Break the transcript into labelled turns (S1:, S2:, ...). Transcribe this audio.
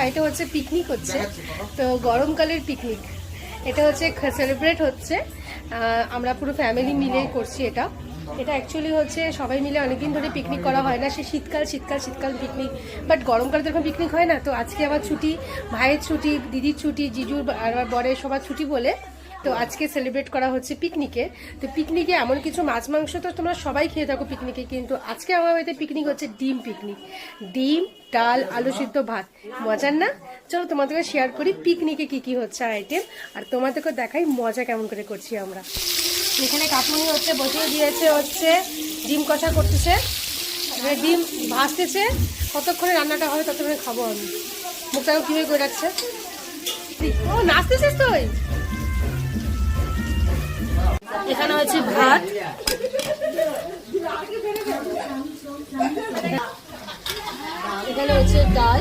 S1: বাড়িতে হচ্ছে পিকনিক হচ্ছে, তো গরমকালের পিকনিক। এটা হচ্ছে সেলিব্রেট হচ্ছে, আমরা পুরো ফ্যামিলি মিলে করছি এটা। এটা অ্যাকচুয়ালি হচ্ছে সবাই মিলে অনেকদিন ধরে পিকনিক করা হয় না, সে শীতকাল শীতকাল শীতকাল পিকনিক, বাট গরমকালে তো এরকম পিকনিক হয় না। তো আজকে আবার ছুটি, ভাইয়ের ছুটি, দিদির ছুটি, জিজুর আর বরের সবার ছুটি বলে তো আজকে সেলিব্রেট করা হচ্ছে পিকনিকে। তো পিকনিকে এমন কিছু মাছ মাংস তো তোমরা সবাই খেয়ে থাকো পিকনিকে, কিন্তু আজকে আমার বাড়িতে পিকনিক হচ্ছে ডিম পিকনিক। ডিম, ডাল, আলু সিদ্ধ, ভাত। মজার না? চলো তোমাদেরকে শেয়ার করি পিকনিকে কি কি হচ্ছে আইটেম, আর তোমাদেরকে দেখাই মজা কেমন করে করছি আমরা। এখানে কাকুনি হচ্ছে বসিয়ে দিয়েছে, হচ্ছে ডিম কষা করতেছে, এবার ডিম ভাজতেছে। কতক্ষণে রান্নাটা হবে ততক্ষণে খাবো আমি। মুখটা কীভাবে করে রাখছে, ও নাচতেছিস তুই। এখানে হচ্ছে ভাত, এখানে হচ্ছে ডাল,